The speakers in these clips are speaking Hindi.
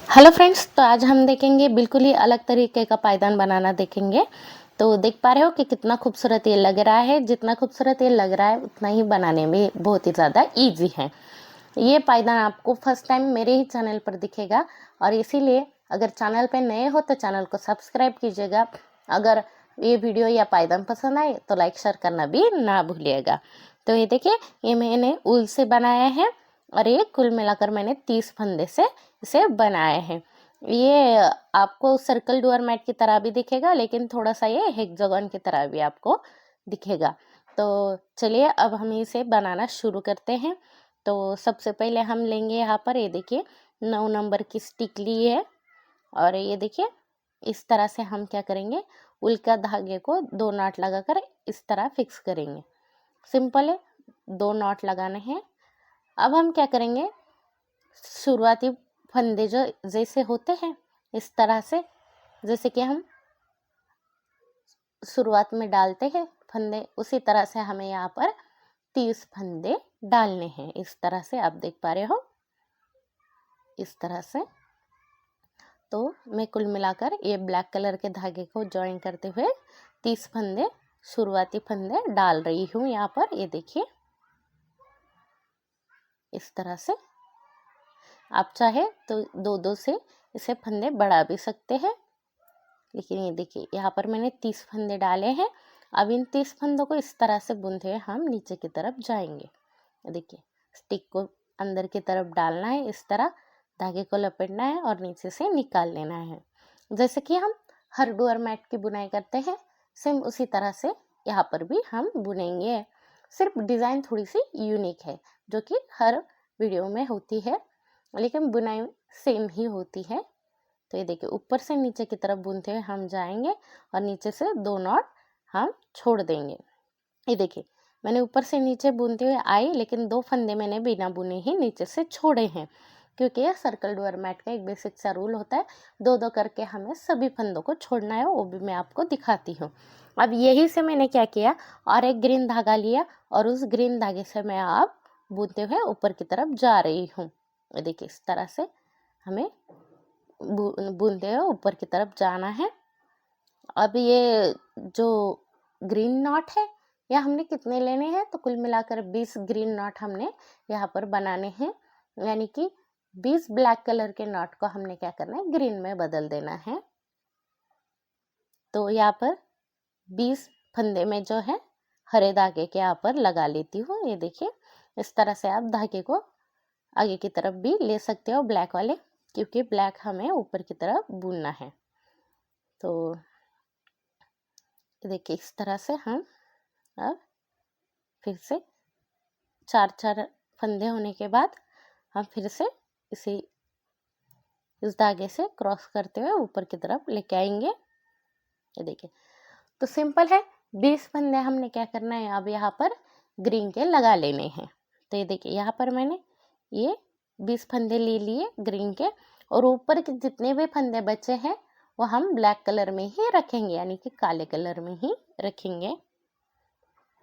हेलो फ्रेंड्स, तो आज हम देखेंगे बिल्कुल ही अलग तरीके का पायदान बनाना देखेंगे। तो देख पा रहे हो कि कितना खूबसूरत ये लग रहा है। जितना खूबसूरत ये लग रहा है उतना ही बनाने में बहुत ही ज़्यादा इजी है। ये पायदान आपको फर्स्ट टाइम मेरे ही चैनल पर दिखेगा और इसीलिए अगर चैनल पे नए हो तो चैनल को सब्सक्राइब कीजिएगा। अगर ये वीडियो या पायदान पसंद आए तो लाइक शेयर करना भी ना भूलिएगा। तो ये देखिए, ये मैंने ऊल से बनाया है और ये कुल मिलाकर मैंने 30 फंदे से इसे बनाए हैं। ये आपको सर्कल डोर मैट की तरह भी दिखेगा, लेकिन थोड़ा सा ये हेक्सागन की तरह भी आपको दिखेगा। तो चलिए अब हम इसे बनाना शुरू करते हैं। तो सबसे पहले हम लेंगे यहाँ पर, ये देखिए 9 नंबर की स्टिक ली है और ये देखिए इस तरह से हम क्या करेंगे, उल का धागे को 2 नॉट लगाकर इस तरह फिक्स करेंगे। सिंपल है, 2 नॉट लगाने हैं। अब हम क्या करेंगे, शुरुआती फंदे जो जैसे होते हैं इस तरह से, जैसे कि हम शुरुआत में डालते हैं फंदे, उसी तरह से हमें यहाँ पर 30 फंदे डालने हैं। इस तरह से आप देख पा रहे हो, इस तरह से। तो मैं कुल मिलाकर ये ब्लैक कलर के धागे को ज्वाइन करते हुए 30 फंदे, शुरुआती फंदे डाल रही हूँ यहाँ पर। ये देखिए इस तरह से। आप चाहे तो 2-2 से इसे फंदे बढ़ा भी सकते हैं, लेकिन ये देखिए यहाँ पर मैंने 30 फंदे डाले हैं। अब इन 30 फंदों को इस तरह से बुनते हुए हम नीचे की तरफ जाएंगे। देखिए स्टिक को अंदर की तरफ डालना है, इस तरह धागे को लपेटना है और नीचे से निकाल लेना है। जैसे कि हम हर डोर मैट की बुनाई करते हैं, सेम उसी तरह से यहाँ पर भी हम बुनेंगे। सिर्फ डिज़ाइन थोड़ी सी यूनिक है, जो कि हर वीडियो में होती है, लेकिन बुनाई सेम ही होती है। तो ये देखिए ऊपर से नीचे की तरफ बुनते हुए हम जाएंगे और नीचे से 2 नॉट हम छोड़ देंगे। ये देखिए मैंने ऊपर से नीचे बुनते हुए आई, लेकिन 2 फंदे मैंने बिना बुने ही नीचे से छोड़े हैं, क्योंकि यह सर्कल डोर मैट का एक बेसिक सा रूल होता है। 2-2 करके हमें सभी फंदों को छोड़ना है, वो भी मैं आपको दिखाती हूँ। अब यही से मैंने क्या किया, और एक ग्रीन धागा लिया और उस ग्रीन धागे से मैं अब बुनते हुए ऊपर की तरफ जा रही हूँ। देखिए इस तरह से हमें बुनते हुए ऊपर की तरफ जाना है। अब ये जो ग्रीन नॉट है, यह हमने कितने लेने हैं, तो कुल मिलाकर 20 ग्रीन नॉट हमने यहाँ पर बनाने हैं। यानी कि 20 ब्लैक कलर के नॉट को हमने क्या करना है, ग्रीन में बदल देना है। तो यहाँ पर 20 फंदे में जो है हरे धागे के यहाँ पर लगा लेती हूँ। ये देखिए इस तरह से आप धागे को आगे की तरफ भी ले सकते हो, ब्लैक वाले, क्योंकि ब्लैक हमें ऊपर की तरफ बुनना है। तो देखिए इस तरह से हम अब फिर से 4-4 फंदे होने के बाद हम फिर से इस धागे से क्रॉस करते हुए ऊपर की तरफ लेके आएंगे। ये देखिए तो सिंपल है, 20 फंदे हमने क्या करना है, अब यहाँ पर ग्रीन के लगा लेने हैं। तो ये देखिए यहाँ पर मैंने ये 20 फंदे ले लिए ग्रीन के, और ऊपर के जितने भी फंदे बचे हैं वो हम ब्लैक कलर में ही रखेंगे, यानी कि काले कलर में ही रखेंगे।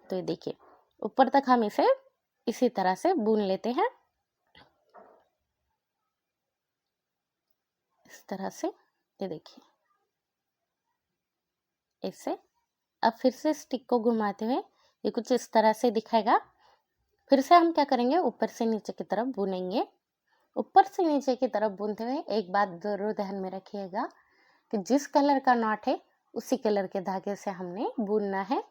तो ये देखिए ऊपर तक हम इसे इसी तरह से बुन लेते हैं, इस तरह से। ये देखिए ऐसे। अब फिर से स्टिक को घुमाते हुए ये कुछ इस तरह से दिखाएगा। फिर से हम क्या करेंगे, ऊपर से नीचे की तरफ बुनेंगे। ऊपर से नीचे की तरफ बुनते हुए एक बात जरूर ध्यान में रखिएगा कि जिस कलर का नॉट है उसी कलर के धागे से हमने बुनना है।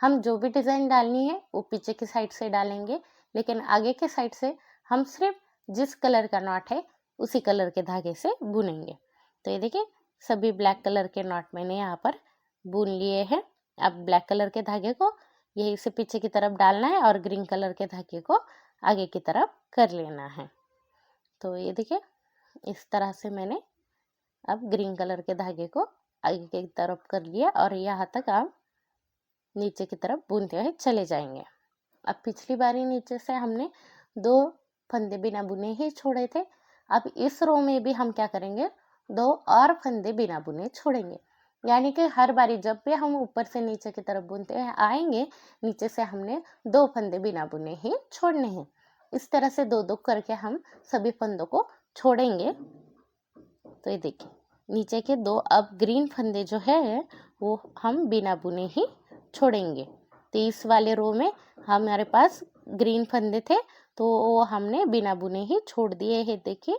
हम जो भी डिजाइन डालनी है वो पीछे की साइड से डालेंगे, लेकिन आगे के साइड से हम सिर्फ जिस कलर का नॉट है उसी कलर के धागे से बुनेंगे। तो ये देखिए सभी ब्लैक कलर के नॉट मैंने यहाँ पर बुन लिए हैं। अब ब्लैक कलर के धागे को यही से पीछे की तरफ डालना है और ग्रीन कलर के धागे को आगे की तरफ कर लेना है। तो ये देखिए इस तरह से मैंने अब ग्रीन कलर के धागे को आगे की तरफ कर लिया और यहाँ तक आप नीचे की तरफ बुनते हुए चले जाएंगे। अब पिछली बारी नीचे से हमने 2 फंदे बिना बुने ही छोड़े थे। अब इस रो में भी हम क्या करेंगे, 2 और फंदे बिना बुने छोड़ेंगे। यानी कि हर बारी जब भी हम ऊपर से नीचे की तरफ बुनते हैं आएंगे, नीचे से हमने 2 फंदे बिना बुने ही छोड़ने हैं। इस तरह से 2-2 करके हम सभी फंदों को छोड़ेंगे। तो ये देखिए नीचे के 2 अब ग्रीन फंदे जो है वो हम बिना बुने ही छोड़ेंगे। तो इस वाले रो में हमारे पास ग्रीन फंदे थे तो वो हमने बिना बुने ही छोड़ दिए हैं। देखिए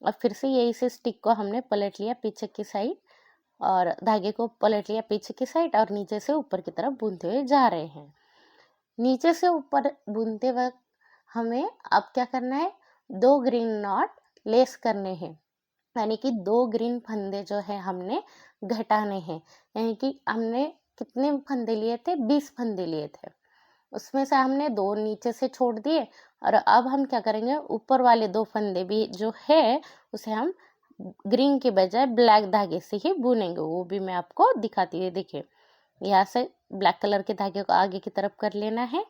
अब फिर से ये इस स्टिक को हमने पलट लिया पीछे की साइड और धागे को पलट लिया पीछे की साइड और नीचे से ऊपर की तरफ बुनते हुए जा रहे हैं। नीचे से ऊपर बुनते वक्त हमें अब क्या करना है, 2 ग्रीन नॉट लेस करने हैं, यानी कि 2 ग्रीन फंदे जो है हमने घटाने हैं। यानी कि हमने कितने फंदे लिए थे, 20 फंदे लिए थे, उसमें से हमने 2 नीचे से छोड़ दिए और अब हम क्या करेंगे, ऊपर वाले 2 फंदे भी जो है उसे हम ग्रीन के बजाय ब्लैक धागे से ही बुनेंगे। वो भी मैं आपको दिखाती हूँ। देखिए यहाँ से ब्लैक कलर के धागे को आगे की तरफ कर लेना है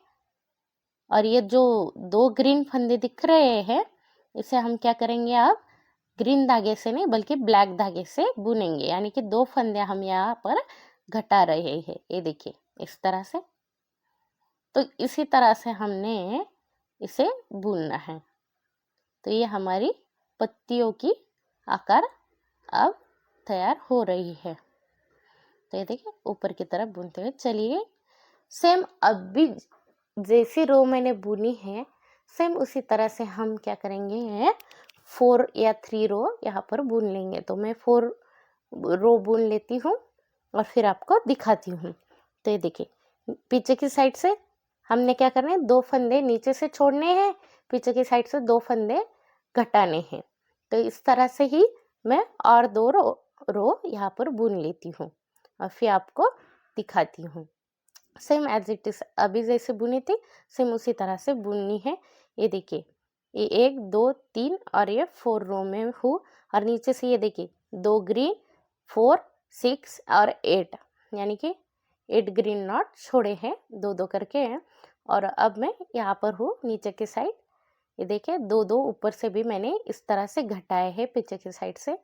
और ये जो 2 ग्रीन फंदे दिख रहे हैं इसे हम क्या करेंगे, अब ग्रीन धागे से नहीं बल्कि ब्लैक धागे से बुनेंगे। यानी कि 2 फंदे हम यहाँ पर घटा रहे हैं। ये देखिए इस तरह से। तो इसी तरह से हमने इसे बुनना है। तो ये हमारी पत्तियों की आकार अब तैयार हो रही है। तो ये देखिए ऊपर की तरफ बुनते हुए चलिए। सेम अब भी जैसी रो मैंने बुनी है सेम उसी तरह से हम क्या करेंगे, 4 या 3 रो यहाँ पर बुन लेंगे। तो मैं 4 रो बुन लेती हूँ और फिर आपको दिखाती हूँ। तो ये देखिए पीछे की साइड से हमने क्या करना है, 2 फंदे नीचे से छोड़ने हैं, पीछे की साइड से 2 फंदे घटाने हैं। तो इस तरह से ही मैं और 2 रो यहाँ पर बुन लेती हूँ और फिर आपको दिखाती हूँ। सेम एज इट इज अभी जैसे बुनी थी सेम उसी तरह से बुननी है। ये देखिए ये 1 2 3 और ये 4 रो में हूँ और नीचे से ये देखिए 2 ग्रीन 4 6 और 8 यानी कि 8 ग्रीन नॉट छोड़े हैं 2 करके हैं। और अब मैं यहाँ पर हूँ नीचे की साइड। ये देखिए 2 ऊपर से भी मैंने इस तरह से घटाए हैं पीछे की साइड से,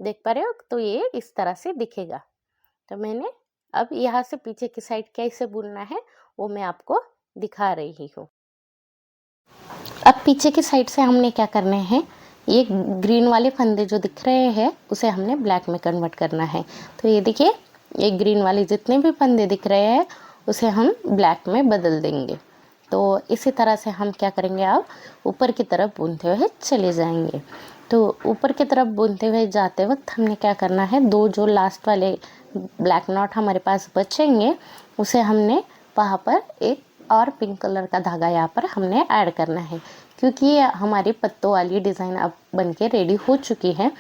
देख पा रहे हो। तो ये इस तरह से दिखेगा। तो मैंने अब यहाँ से पीछे की साइड कैसे बुनना है वो मैं आपको दिखा रही हूँ। अब पीछे की साइड से हमने क्या करना है, ये ग्रीन वाले फंदे जो दिख रहे हैं उसे हमने ब्लैक में कन्वर्ट करना है। तो ये देखिए ये ग्रीन वाले जितने भी फंदे दिख रहे हैं उसे हम ब्लैक में बदल देंगे। तो इसी तरह से हम क्या करेंगे, अब ऊपर की तरफ बुनते हुए चले जाएंगे। तो ऊपर की तरफ बुनते हुए जाते वक्त हमने क्या करना है, 2 जो लास्ट वाले ब्लैक नॉट हमारे पास बचेंगे उसे हमने वहाँ पर एक और पिंक कलर का धागा यहाँ पर हमने ऐड करना है, क्योंकि ये हमारी पत्तों वाली डिज़ाइन अब बनके रेडी हो चुकी है।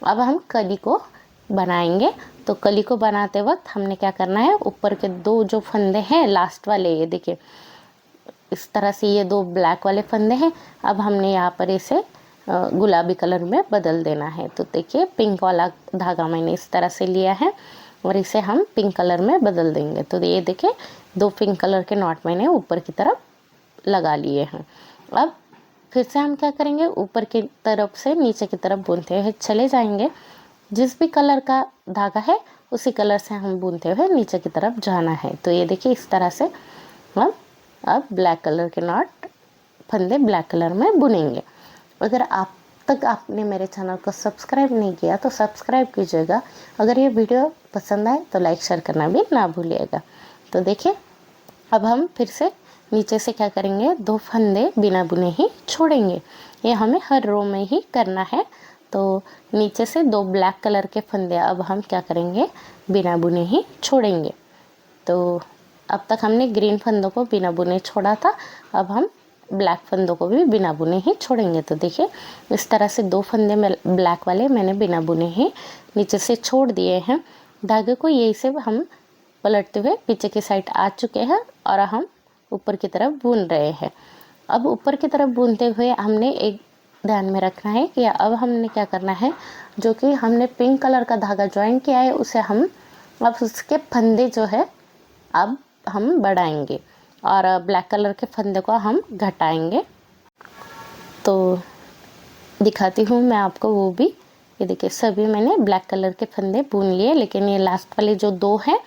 अब हम कली को बनाएंगे। तो कली को बनाते वक्त हमने क्या करना है, ऊपर के 2 जो फंदे हैं लास्ट वाले, ये देखिए इस तरह से ये 2 ब्लैक वाले फंदे हैं। अब हमने यहाँ पर इसे गुलाबी कलर में बदल देना है। तो देखिए पिंक वाला धागा मैंने इस तरह से लिया है और इसे हम पिंक कलर में बदल देंगे। तो ये देखिए 2 पिंक कलर के नॉट मैंने ऊपर की तरफ लगा लिए हैं। अब फिर से हम क्या करेंगे, ऊपर की तरफ से नीचे की तरफ बुनते हुए चले जाएंगे। जिस भी कलर का धागा है उसी कलर से हम बुनते हुए नीचे की तरफ जाना है। तो ये देखिए इस तरह से हम अब ब्लैक कलर के नॉट फंदे ब्लैक कलर में बुनेंगे। अगर आप तक आपने मेरे चैनल को सब्सक्राइब नहीं किया तो सब्सक्राइब कीजिएगा। अगर ये वीडियो पसंद आए तो लाइक शेयर करना भी ना भूलिएगा। तो देखिए अब हम फिर से नीचे से क्या करेंगे, 2 फंदे बिना बुने ही छोड़ेंगे। ये हमें हर रो में ही करना है। तो नीचे से 2 ब्लैक कलर के फंदे अब हम क्या करेंगे, बिना बुने ही छोड़ेंगे। तो अब तक हमने ग्रीन फंदों को बिना बुने छोड़ा था, अब हम ब्लैक फंदों को भी बिना बुने ही छोड़ेंगे। तो देखिए इस तरह से 2 फंदे में ब्लैक वाले मैंने बिना बुने ही नीचे से छोड़ दिए हैं। धागे को यही से हम पलटते हुए पीछे की साइड आ चुके हैं और हम ऊपर की तरफ बुन रहे हैं। अब ऊपर की तरफ बुनते हुए हमने एक ध्यान में रखना है कि अब हमने क्या करना है, जो कि हमने पिंक कलर का धागा ज्वाइन किया है उसे हम अब उसके फंदे जो है अब हम बढ़ाएंगे और ब्लैक कलर के फंदे को हम घटाएंगे। तो दिखाती हूँ मैं आपको वो भी। ये देखिए सभी मैंने ब्लैक कलर के फंदे बुन लिए, लेकिन ये लास्ट वाले जो 2 हैं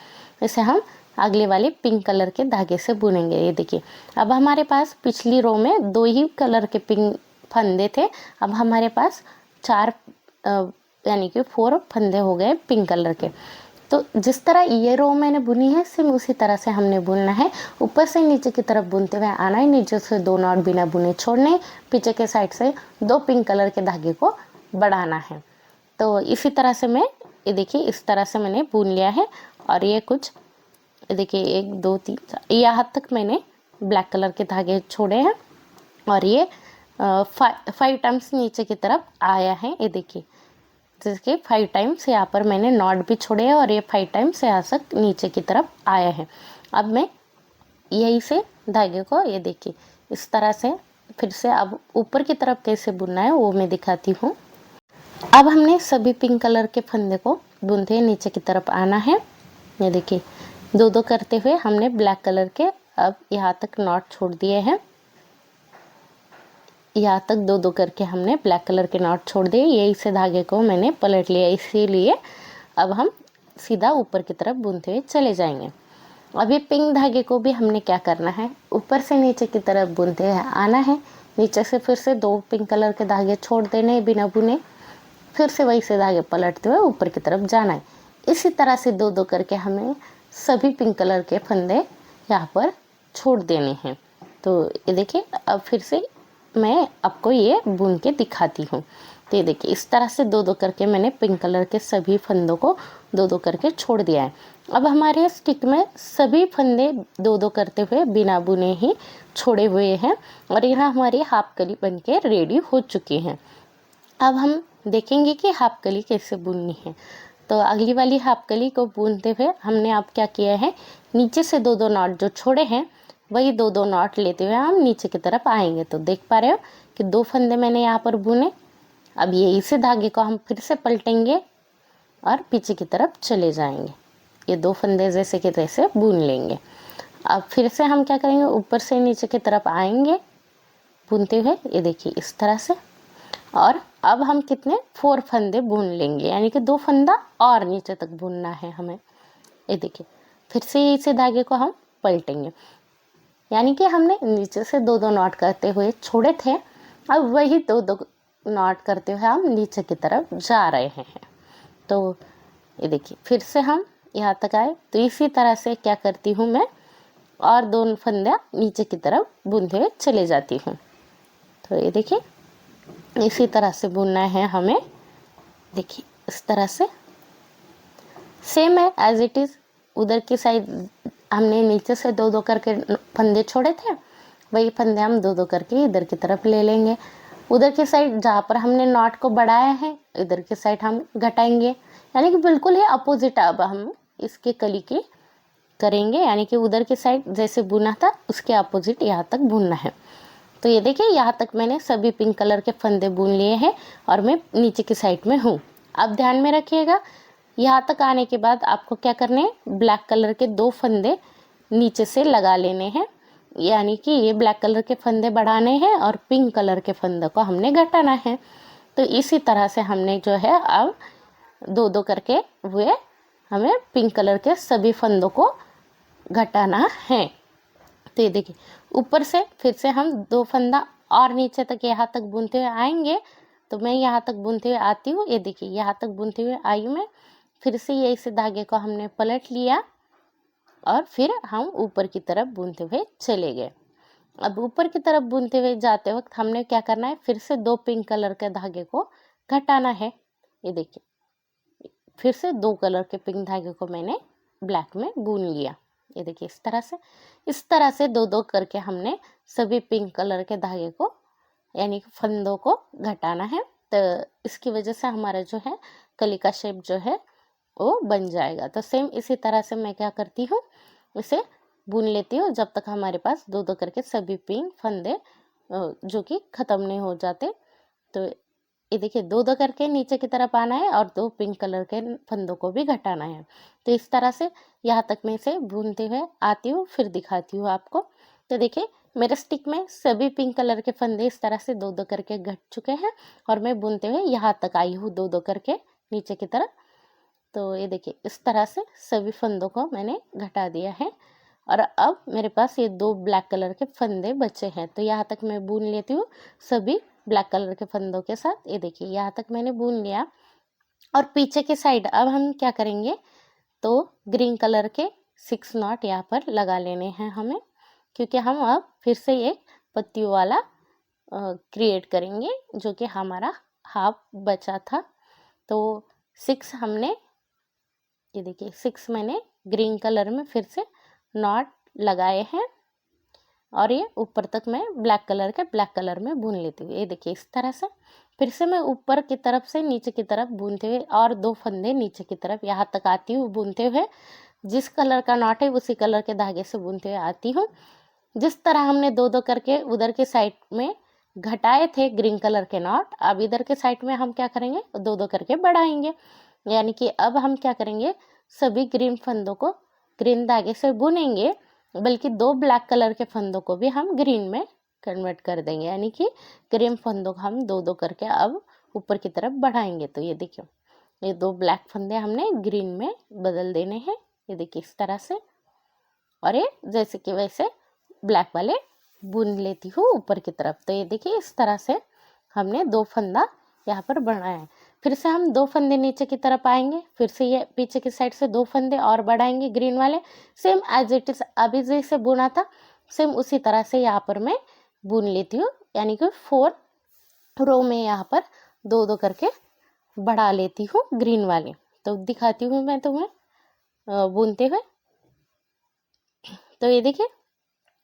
इसे हम अगले वाले पिंक कलर के धागे से बुनेंगे। ये देखिए अब हमारे पास पिछली रो में 2 ही कलर के पिंक फंदे थे, अब हमारे पास 4 यानी कि 4 फंदे हो गए पिंक कलर के। तो जिस तरह ये रो मैंने बुनी है सेम उसी तरह से हमने बुनना है। ऊपर से नीचे की तरफ बुनते हुए आना है, नीचे से 2 नॉट बिना बुने छोड़ने, पीछे के साइड से 2 पिंक कलर के धागे को बढ़ाना है। तो इसी तरह से मैं ये देखिए इस तरह से मैंने बुन लिया है। और ये कुछ देखिए 1 2 3 4 यहाँ तक मैंने ब्लैक कलर के धागे छोड़े हैं और ये 5 टाइम्स नीचे की तरफ आया है। ये देखिए जैसे 5 टाइम्स यहाँ पर मैंने नॉट भी छोड़े हैं और ये 5 टाइम्स यहाँ तक नीचे की तरफ आया है। अब मैं यही से धागे को ये देखिए इस तरह से फिर से अब ऊपर की तरफ कैसे बुनना है वो मैं दिखाती हूँ। अब हमने सभी पिंक कलर के फंदे को बुनते हुए नीचे की तरफ आना है। ये देखिए 2-2 करते हुए हमने ब्लैक कलर के अब यहाँ तक नॉट छोड़ दिए हैं। यहाँ तक 2-2 करके हमने ब्लैक कलर के नॉट छोड़ दिए। यही से धागे को मैंने पलट लिया, इसीलिए अब हम सीधा ऊपर की तरफ बुनते हुए चले जाएंगे। अब ये पिंक धागे को भी हमने क्या करना है, ऊपर से नीचे की तरफ बुनते हुए आना है, नीचे से फिर से 2 पिंक कलर के धागे छोड़ देने बिना बुने, फिर से वही से धागे पलटते हुए ऊपर की तरफ जाना है। इसी तरह से 2-2 करके हमें सभी पिंक कलर के फंदे यहाँ पर छोड़ देने हैं। तो ये देखिए अब फिर से मैं आपको ये बुन के दिखाती हूँ। तो ये देखिए इस तरह से 2-2 करके मैंने पिंक कलर के सभी फंदों को 2-2 करके छोड़ दिया है। अब हमारे स्टिक में सभी फंदे 2-2 करते हुए बिना बुने ही छोड़े हुए हैं और यहाँ हमारी हाफ कली बन के रेडी हो चुकी हैं। अब हम देखेंगे कि हाफ कली कैसे बुननी है। तो अगली वाली हाफ कली को बुनते हुए हमने अब क्या किया है, नीचे से 2-2 नॉट जो छोड़े हैं वही 2-2 नॉट लेते हुए हम नीचे की तरफ आएंगे। तो देख पा रहे हो कि 2 फंदे मैंने यहाँ पर बुने। अब ये इसी धागे को हम फिर से पलटेंगे और पीछे की तरफ चले जाएंगे। ये 2 फंदे जैसे कि तैसे बुन लेंगे। अब फिर से हम क्या करेंगे, ऊपर से नीचे की तरफ आएंगे बुनते हुए, ये देखिए इस तरह से। और अब हम कितने 4 फंदे बुन लेंगे, यानी कि 2 फंदा और नीचे तक बुनना है हमें। ये देखिए फिर से इसी धागे को हम पलटेंगे, यानी कि हमने नीचे से 2-2 नॉट करते हुए छोड़े थे, अब वही 2-2 नॉट करते हुए हम नीचे की तरफ जा रहे हैं। तो ये देखिए फिर से हम यहाँ तक आए। तो इसी तरह से क्या करती हूँ मैं, और 2 फंदा नीचे की तरफ बुनते हुए चले जाती हूँ। तो ये देखिए इसी तरह से बुनना है हमें। देखिए इस तरह से सेम है एज इट इज़। उधर की साइड हमने नीचे से 2-2 करके फंदे छोड़े थे, वही फंदे हम 2-2 करके इधर की तरफ ले लेंगे। उधर की साइड जहाँ पर हमने नॉट को बढ़ाया है इधर की साइड हम घटाएंगे, यानी कि बिल्कुल ही अपोजिट अब हम इसके कली की करेंगे, यानी कि उधर की साइड जैसे बुना था उसके अपोजिट यहाँ तक बुनना है। तो ये देखिए यहाँ तक मैंने सभी पिंक कलर के फंदे बुन लिए हैं और मैं नीचे की साइड में हूँ। अब ध्यान में रखिएगा, यहाँ तक आने के बाद आपको क्या करने हैं, ब्लैक कलर के 2 फंदे नीचे से लगा लेने हैं, यानी कि ये ब्लैक कलर के फंदे बढ़ाने हैं और पिंक कलर के फंदे को हमने घटाना है। तो इसी तरह से हमने जो है अब 2-2 करके हुए हमें पिंक कलर के सभी फंदों को घटाना है। तो ये देखिए ऊपर से फिर से हम 2 फंदा और नीचे तक यहाँ तक बुनते हुए आएंगे। तो मैं यहाँ तक बुनते हुए आती हूँ, ये देखिए यहाँ तक बुनते हुए आई मैं, फिर से ये इस धागे को हमने पलट लिया और फिर हम ऊपर की तरफ बुनते हुए चले गए। अब ऊपर की तरफ बुनते हुए जाते वक्त हमने क्या करना है, फिर से 2 पिंक कलर के धागे को घटाना है। ये देखिए फिर से 2 कलर के पिंक धागे को मैंने ब्लैक में बुन लिया। ये देखिए इस तरह से 2-2 करके हमने सभी पिंक कलर के धागे को यानी कि फंदों को घटाना है। तो इसकी वजह से हमारा जो है कली का शेप जो है वो बन जाएगा। तो सेम इसी तरह से मैं क्या करती हूँ, इसे बुन लेती हूँ जब तक हमारे पास 2-2 करके सभी पिंक फंदे जो कि ख़त्म नहीं हो जाते। तो ये देखिए 2-2 करके नीचे की तरफ आना है और 2 पिंक कलर के फंदों को भी घटाना है। तो इस तरह से यहाँ तक मैं इसे बुनते हुए आती हूँ, फिर दिखाती हूँ आपको। तो देखिए मेरे स्टिक में सभी पिंक कलर के फंदे इस तरह से 2-2 करके घट चुके हैं और मैं बुनते हुए यहाँ तक आई हूँ 2-2 करके नीचे की तरफ। तो ये देखिए इस तरह से सभी फंदों को मैंने घटा दिया है और अब मेरे पास ये 2 ब्लैक कलर के फंदे बचे हैं। तो यहाँ तक मैं बुन लेती हूँ सभी ब्लैक कलर के फंदों के साथ। ये देखिए यहाँ तक मैंने बुन लिया। और पीछे के साइड अब हम क्या करेंगे, तो ग्रीन कलर के 6 नॉट यहाँ पर लगा लेने हैं हमें, क्योंकि हम अब फिर से एक पत्तियों वाला क्रिएट करेंगे जो कि हमारा हाफ बचा था। तो 6 हमने, ये देखिए 6 मैंने ग्रीन कलर में फिर से नॉट लगाए हैं, और ये ऊपर तक मैं ब्लैक कलर में बुन लेती हूँ। ये देखिए इस तरह से फिर से मैं ऊपर की तरफ से नीचे की तरफ बुनते हुए और 2 फंदे नीचे की तरफ यहाँ तक आती हूँ बुनते हुए। जिस कलर का नॉट है उसी कलर के धागे से बुनते हुए आती हूँ। जिस तरह हमने 2-2 करके उधर के साइड में घटाए थे ग्रीन कलर के नॉट, अब इधर के साइड में हम क्या करेंगे, 2-2 करके बढ़ाएंगे। यानी कि अब हम क्या करेंगे, सभी ग्रीन फंदों को ग्रीन धागे से बुनेंगे, बल्कि 2 ब्लैक कलर के फंदों को भी हम ग्रीन में कन्वर्ट कर देंगे। यानी कि ग्रीन फंदों को हम 2-2 करके अब ऊपर की तरफ बढ़ाएंगे। तो ये देखिए, ये 2 ब्लैक फंदे हमने ग्रीन में बदल देने हैं। ये देखिए इस तरह से, और ये जैसे कि वैसे ब्लैक वाले बुन लेती हूँ ऊपर की तरफ। तो ये देखिए इस तरह से हमने 2 फंदा यहाँ पर बनाया है। फिर से हम 2 फंदे नीचे की तरफ आएंगे, फिर से ये पीछे की साइड से 2 फंदे और बढ़ाएंगे ग्रीन वाले, सेम एज इट इज अभी जैसे बुना था सेम उसी तरह से यहाँ पर मैं बुन लेती हूँ। यानी कि 4 रो में यहाँ पर 2-2 करके बढ़ा लेती हूँ ग्रीन वाले। तो दिखाती हूँ मैं तुम्हें बुनते हुए। तो ये देखिए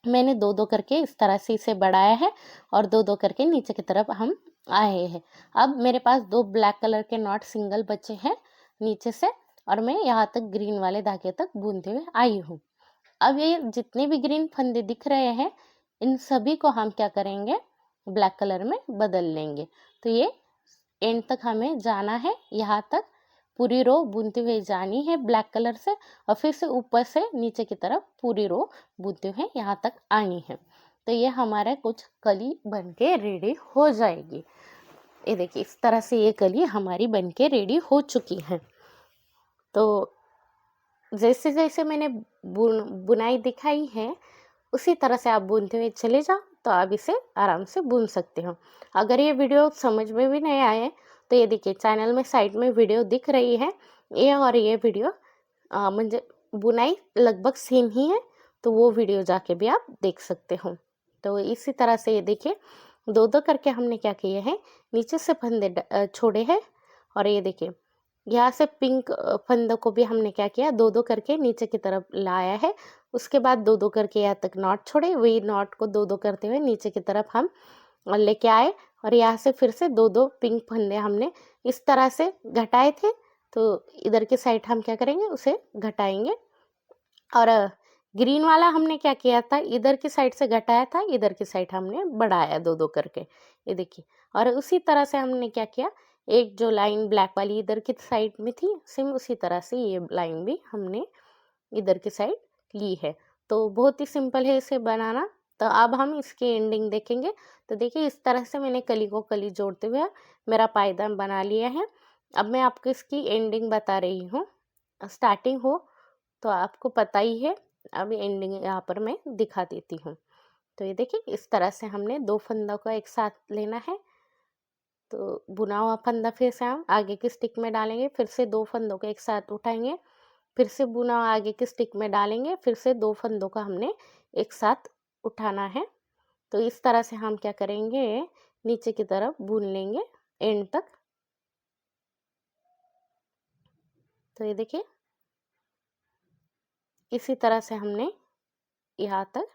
मैंने 2-2 करके इस तरह से इसे बढ़ाया है और 2-2 करके नीचे की तरफ हम आए हैं। अब मेरे पास 2 ब्लैक कलर के नॉट सिंगल बचे हैं नीचे से, और मैं यहाँ तक ग्रीन वाले धागे तक बुनते हुए आई हूँ। अब ये जितने भी ग्रीन फंदे दिख रहे हैं इन सभी को हम क्या करेंगे, ब्लैक कलर में बदल लेंगे। तो ये एंड तक हमें जाना है, यहाँ तक पूरी रो बुनते हुए जानी है ब्लैक कलर से, और फिर से ऊपर से नीचे की तरफ पूरी रो बुनते हुए यहाँ तक आनी है। तो ये हमारा कुछ कली बनके रेडी हो जाएगी। ये देखिए इस तरह से ये कली हमारी बनके रेडी हो चुकी है। तो जैसे जैसे मैंने बुनाई दिखाई है उसी तरह से आप बुनते हुए चले जाओ, तो आप इसे आराम से बुन सकते हो। अगर ये वीडियो समझ में भी नहीं आए तो ये देखिए चैनल में साइड में वीडियो दिख रही है, ये और ये वीडियो म्हणजे बुनाई लगभग सेम ही है, तो वो वीडियो जाके भी आप देख सकते हो। तो इसी तरह से ये देखिए 2-2 करके हमने क्या किए हैं, नीचे से फंदे छोड़े हैं, और ये देखिए यहाँ से पिंक फंदों को भी हमने क्या किया, 2-2 करके नीचे की तरफ लाया है। उसके बाद 2-2 करके यहाँ तक नॉट छोड़े, वही नॉट को 2-2 करते हुए नीचे की तरफ हम लेके आए, और यहाँ से फिर से 2-2 पिंक फंदे हमने इस तरह से घटाए थे। तो इधर के साइड हम क्या करेंगे, उसे घटाएंगे। और ग्रीन वाला हमने क्या किया था, इधर की साइड से घटाया था, इधर की साइड हमने बढ़ाया 2-2 करके, ये देखिए। और उसी तरह से हमने क्या किया, एक जो लाइन ब्लैक वाली इधर की साइड में थी सेम उसी तरह से ये लाइन भी हमने इधर की साइड ली है। तो बहुत ही सिंपल है इसे बनाना। तो अब हम इसकी एंडिंग देखेंगे। तो देखिए इस तरह से मैंने कली को कली जोड़ते हुए मेरा पायदान बना लिया है। अब मैं आपको इसकी एंडिंग बता रही हूँ। स्टार्टिंग हो तो आपको पता ही है, अब एंडिंग यहाँ पर मैं दिखा देती हूँ। तो ये देखिए इस तरह से हमने 2 फंदों को एक साथ लेना है। तो बुना हुआ फंदा फिर से हम आगे की स्टिक में डालेंगे, फिर से 2 फंदों को एक साथ उठाएंगे, फिर से बुना हुआ आगे की स्टिक में डालेंगे, फिर से 2 फंदों का हमने एक साथ उठाना है। तो इस तरह से हम क्या करेंगे, नीचे की तरफ बुन लेंगे एंड तक। तो ये देखिए इसी तरह से हमने यहाँ तक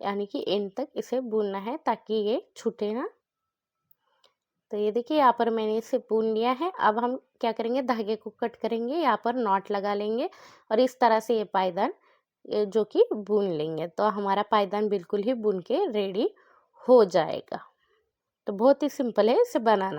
यानी कि एंड तक इसे बुनना है ताकि ये छूटे ना। तो ये देखिए यहाँ पर मैंने इसे बुन लिया है। अब हम क्या करेंगे, धागे को कट करेंगे, यहाँ पर नॉट लगा लेंगे और इस तरह से ये पायदान जो कि बुन लेंगे। तो हमारा पायदान बिल्कुल ही बुन के रेडी हो जाएगा। तो बहुत ही सिंपल है इसे बनाना।